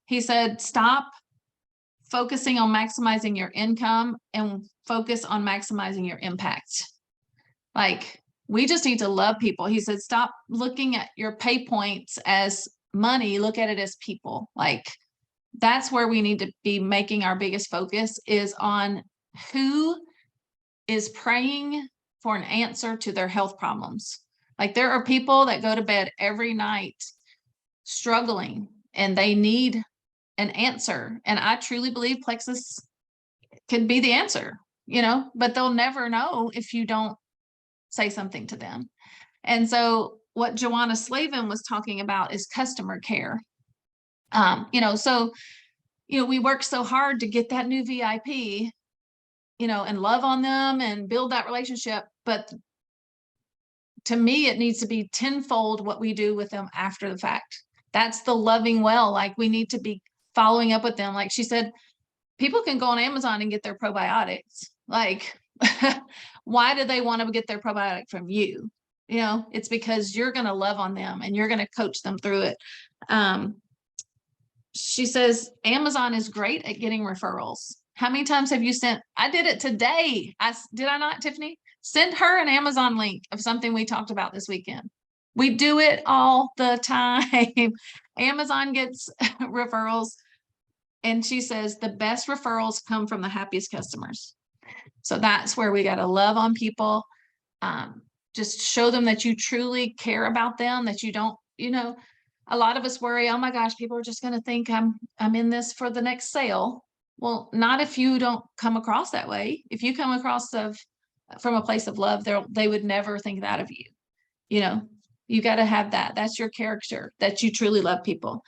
He said, stop focusing on maximizing your income and focus on maximizing your impact. We just need to love people. He said, stop looking at your pay points as money, look at it as people. That's where we need to be making our biggest focus, is on who is praying for an answer to their health problems. Like there are people that go to bed every night struggling and they need an answer. And I truly believe Plexus could be the answer, you know, but they'll never know if you don't say something to them. And so what Joanna Slavin was talking about is customer care. You know, so, you know, we work so hard to get that new VIP, you know, and love on them and build that relationship. But to me, it needs to be tenfold what we do with them after the fact. That's the loving well. Like we need to be following up with them. Like she said, people can go on Amazon and get their probiotics. Like, why do they want to get their probiotic from you? You know, it's because you're going to love on them and you're going to coach them through it. She says, Amazon is great at getting referrals. How many times have you sent? I did it today. Did I not, Tiffany? Send her an Amazon link of something we talked about this weekend. We do it all the time. Amazon gets referrals. And she says the best referrals come from the happiest customers. So that's where we got to love on people. Just show them that you truly care about them, that you don't, you know, a lot of us worry, oh my gosh, people are just going to think I'm in this for the next sale. Well, not if you don't come across that way. If you come across from a place of love, they would never think that of you. You know, you got to have that. That's your character, that you truly love people.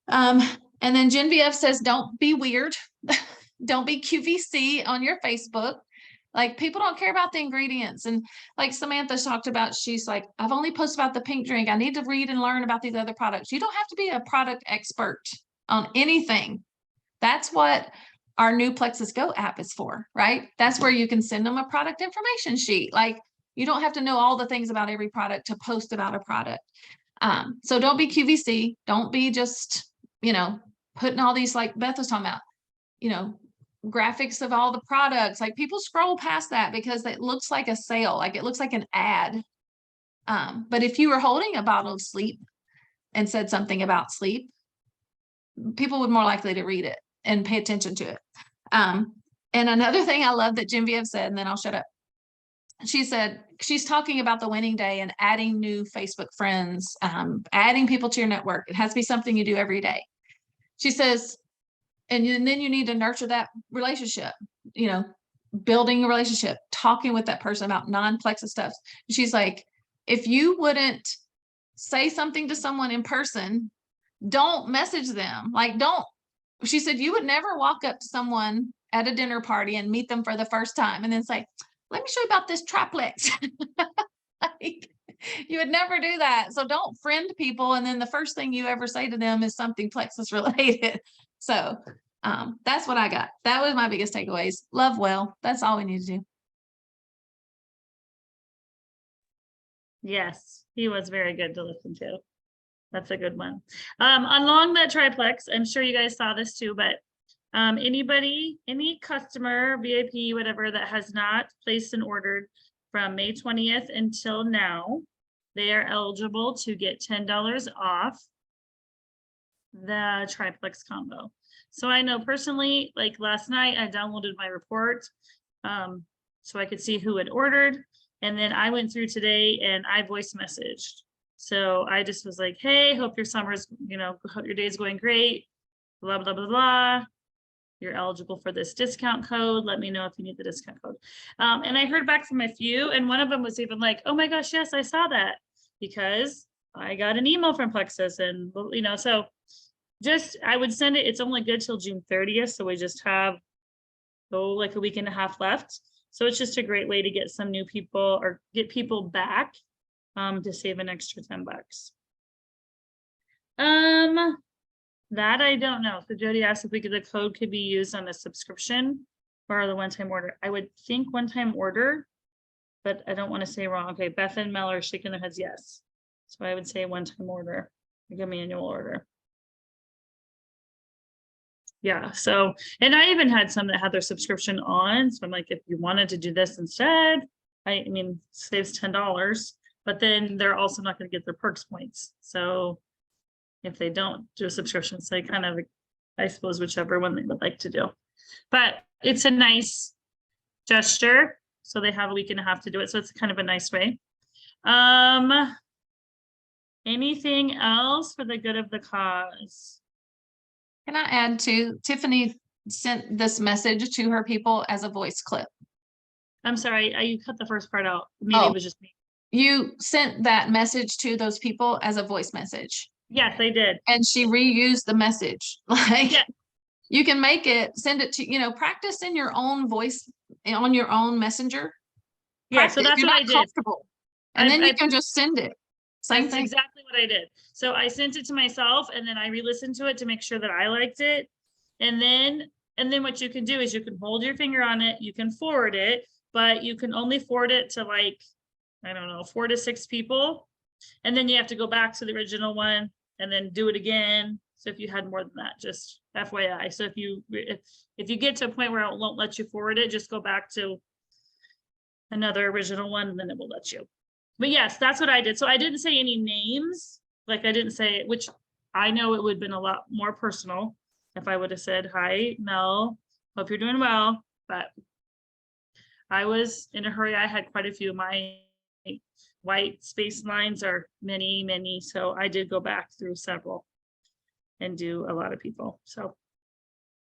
And then Genevieve says, don't be weird. Don't be QVC on your Facebook. Like people don't care about the ingredients. And like Samantha talked about, she's like, I've only posted about the pink drink. I need to read and learn about these other products. You don't have to be a product expert on anything. That's what our new Plexus Go app is for, right? That's where you can send them a product information sheet. Like you don't have to know all the things about every product to post about a product. So don't be QVC. Don't be just, you know, putting all these, like Beth was talking about, you know, graphics of all the products. Like people scroll past that because it looks like a sale, like it looks like an ad. But if you were holding a bottle of sleep and said something about sleep, people would more likely to read it and pay attention to it. And another thing I love that Genevieve said, and then I'll shut up. She said, she's talking about the winning day and adding new Facebook friends, adding people to your network. It has to be something you do every day. She says, and then you need to nurture that relationship, you know, building a relationship, talking with that person about non-Plexus stuff. She's like, if you wouldn't say something to someone in person, don't message them. Like, don't, she said, you would never walk up to someone at a dinner party and meet them for the first time and then say, let me show you about this triplex. Like, you would never do that. So don't friend people. And then the first thing you ever say to them is something Plexus related. So that's what I got. That was my biggest takeaways. Love well. That's all we need to do. Yes, he was very good to listen to. That's a good one. Along that triplex, I'm sure you guys saw this too, but anybody, any customer, VIP, whatever, that has not placed an order from May 20th until now, they are eligible to get $10 off the triplex combo. So I know personally, like last night, I downloaded my report so I could see who had ordered. And then I went through today and I voice messaged. So I just was like, hey, hope your summer's, you know, hope your day's going great, blah, blah, blah, blah. You're eligible for this discount code. Let me know if you need the discount code. And I heard back from a few, and one of them was even like, oh my gosh, yes, I saw that because I got an email from Plexus and, you know, so just, I would send it. It's only good till June 30th. So we just have, like a week and a half left. So it's just a great way to get some new people or get people back to save an extra $10. That I don't know. So Jody asked if the code could be used on a subscription or the one-time order. I would think one-time order, but I don't want to say wrong. Okay, Beth and Mel are shaking their heads yes. So I would say one-time order, like a manual order. Yeah, so, and I even had some that had their subscription on. So I'm like, if you wanted to do this instead, I mean, saves $10, but then they're also not going to get their perks points. So if they don't do a subscription, so kind of, I suppose, whichever one they would like to do. But it's a nice gesture. So they have a week and a half to do it. So it's kind of a nice way. Anything else for the good of the cause? Can I add to Tiffany sent this message to her people as a voice clip. I'm sorry, you cut the first part out. Maybe Oh. it was just me. You sent that message to those people as a voice message. Yes, I did. And she reused the message. Like Yeah. you can make it, send it to, practice in your own voice on your own messenger. Yeah, so Practice. that's You're what not I did. comfortable. And then I you can just send it. Same That's thing. exactly what I did. So I sent it to myself and then I re-listened to it to make sure that I liked it. And then what you can do is you can hold your finger on it, you can forward it, but you can only forward it to like, I don't know, 4 to 6 people. And then you have to go back to the original one and then do it again. So if you had more than that, just FYI. So if you get to a point where it won't let you forward it, just go back to another original one and then it will let you. But yes, that's what I did. So I didn't say any names. Like I didn't say, which I know it would have been a lot more personal if I would have said, hi, Mel, hope you're doing well. But I was in a hurry. I had quite a few. My white space lines are many, many. So I did go back through several and do a lot of people. So,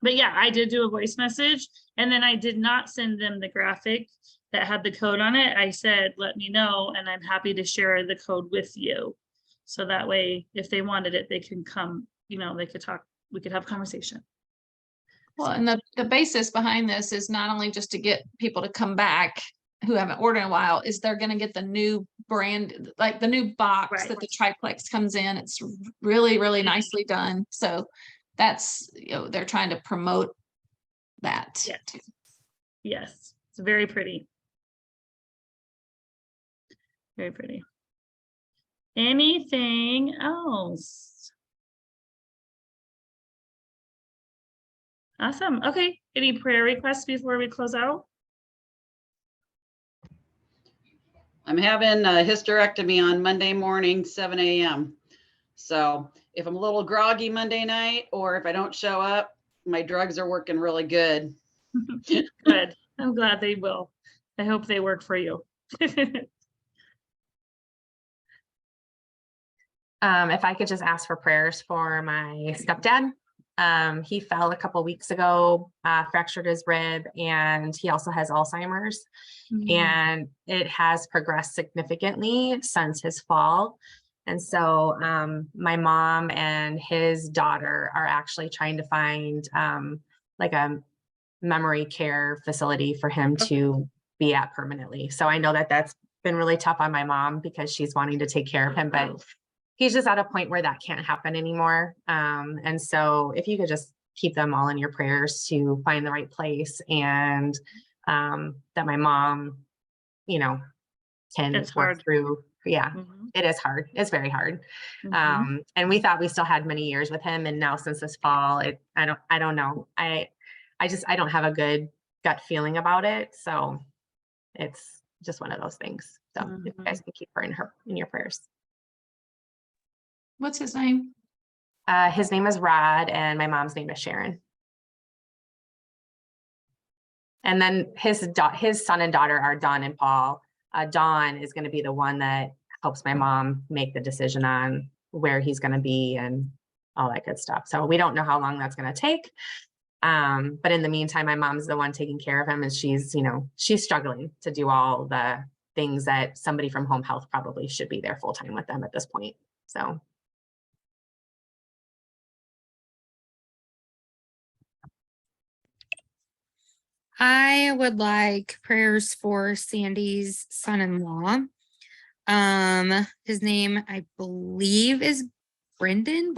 but yeah, I did do a voice message and then I did not send them the graphic that had the code on it. I said, let me know, and I'm happy to share the code with you. So that way, if they wanted it, they can come, they could talk, we could have a conversation. Well, and the basis behind this is not only just to get people to come back who haven't ordered in a while, is they're going to get the new brand, like the new box Right. that the triplex comes in. It's really, really nicely done. So that's, they're trying to promote that. Yes. Yes, it's very pretty. Very pretty. Anything else? Awesome. Okay. Any prayer requests before we close out? I'm having a hysterectomy on Monday morning, 7 a.m. So if I'm a little groggy Monday night, or if I don't show up, my drugs are working really good. Good. I'm glad they will. I hope they work for you. If I could just ask for prayers for my stepdad. He fell a couple weeks ago, fractured his rib, and he also has Alzheimer's. And it has progressed significantly since his fall. And so my mom and his daughter are actually trying to find like a memory care facility for him to be at permanently. So I know that that's been really tough on my mom because she's wanting to take care of him, but he's just at a point where that can't happen anymore. And so if you could just keep them all in your prayers to find the right place, and that my mom, can It's work hard. through. Yeah, Mhm. it is hard. It's very hard. Mhm. And we thought we still had many years with him. And now since this fall, I don't know. I don't have a good gut feeling about it. So it's just one of those things. So if you guys can keep her in your prayers. What's his name? His name is Rod and my mom's name is Sharon. And then his son and daughter are Dawn and Paul. Dawn is going to be the one that helps my mom make the decision on where he's going to be and all that good stuff. So we don't know how long that's going to take. But in the meantime, my mom's the one taking care of him, and she's struggling to do all the things that somebody from home health probably should be there full time with them at this point. So. I would like prayers for Sandy's son-in-law. His name, I believe, is Brandon.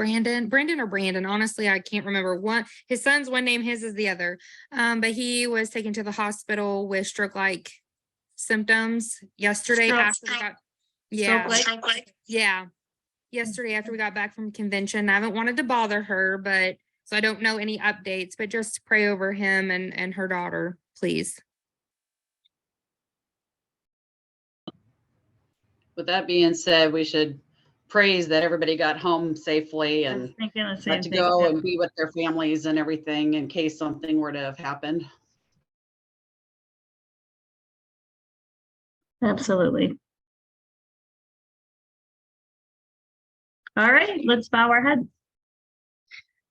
Honestly, I can't remember. His son's one name, his is the other. But he was taken to the hospital with stroke-like symptoms yesterday after we got, yesterday after we got back from convention. I haven't wanted to bother her, but so I don't know any updates, but just pray over him and her daughter, please. With that being said, we should praise that everybody got home safely I was and thinking the got same to thing. go and be with their families and everything in case something were to have happened. Absolutely. All right, let's bow our heads.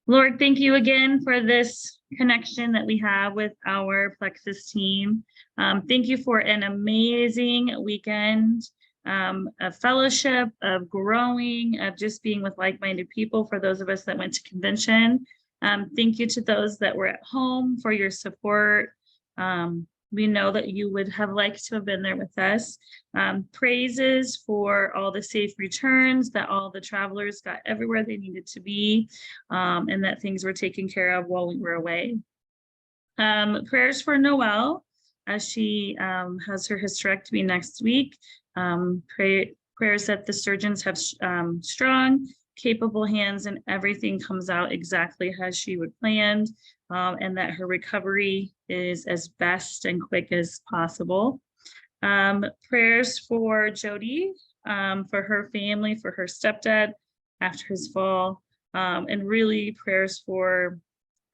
Lord, thank you again for this connection that we have with our Plexus team. Thank you for an amazing weekend of fellowship, of growing, of just being with like-minded people for those of us that went to convention. Thank you to those that were at home for your support. We know that you would have liked to have been there with us. Praises for all the safe returns, that all the travelers got everywhere they needed to be, and that things were taken care of while we were away. Prayers for Noelle as she has her hysterectomy next week. Prayers that the surgeons have strong, capable hands and everything comes out exactly as she would planned, and that her recovery is as best and quick as possible. Prayers for Jody, for her family, for her stepdad after his fall, and really prayers for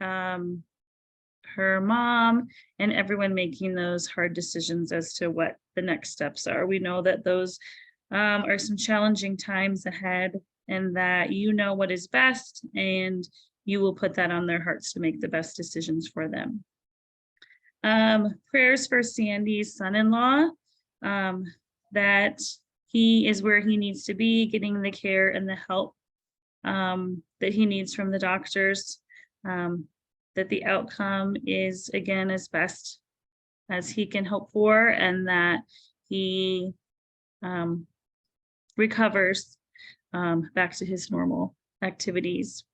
her mom and everyone making those hard decisions as to what the next steps are. We know that those are some challenging times ahead, and that you know what is best, and you will put that on their hearts to make the best decisions for them. Prayers for Sandy's son-in-law, that he is where he needs to be, getting the care and the help that he needs from the doctors, that the outcome is, again, as best as he can hope for, and that he recovers back to his normal activities.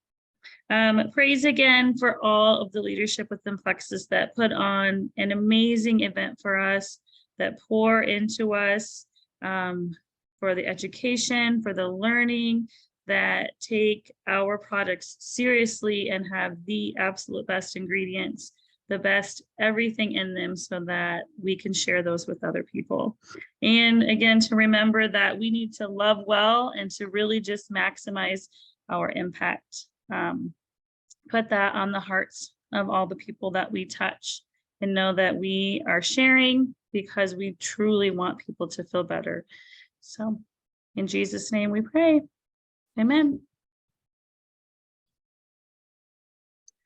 Praise again for all of the leadership within Plexus that put on an amazing event for us, that pour into us for the education, for the learning, that take our products seriously and have the absolute best ingredients, the best everything in them, so that we can share those with other people. And again, to remember that we need to love well and to really just maximize our impact. Put that on the hearts of all the people that we touch, and know that we are sharing because we truly want people to feel better. So in Jesus' name we pray. Amen.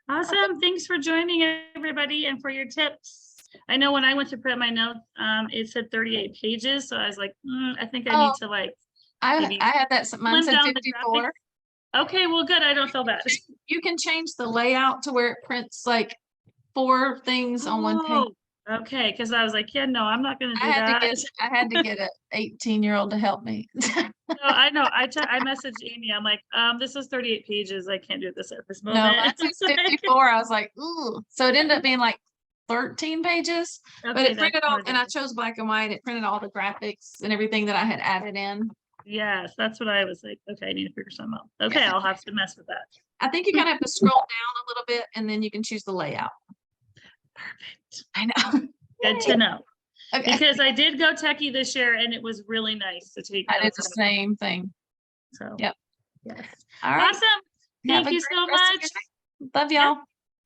Awesome. Thanks for joining, everybody, and for your tips. I know when I went to print my notes, it said 38 pages. So I was like, I think I need to I had that, mine said 54. Okay, well, good. I don't feel bad. You can change the layout to where it prints like 4 things on one page. Okay, because I was like, yeah, no, I'm not going to do that. I had to get an 18-year-old to help me. No, I know. I messaged Amy. I'm like, this is 38 pages. I can't do this at this moment. No, mine says 54. I was like, ooh. So it ended up being like 13 pages, but it printed all, and I chose black and white. It printed all the graphics and everything that I had added in. Yes, that's what I was like. Okay, I need to figure something out. Okay, yeah. I'll have to mess with that. I think you kind of have to scroll down a little bit, and then you can choose the layout. Perfect. I know. Good to know. Okay. Because I did go techie this year, and it was really nice to take. I did the same thing. So yep. Yes. All right. Awesome. Thank you so much. Love y'all.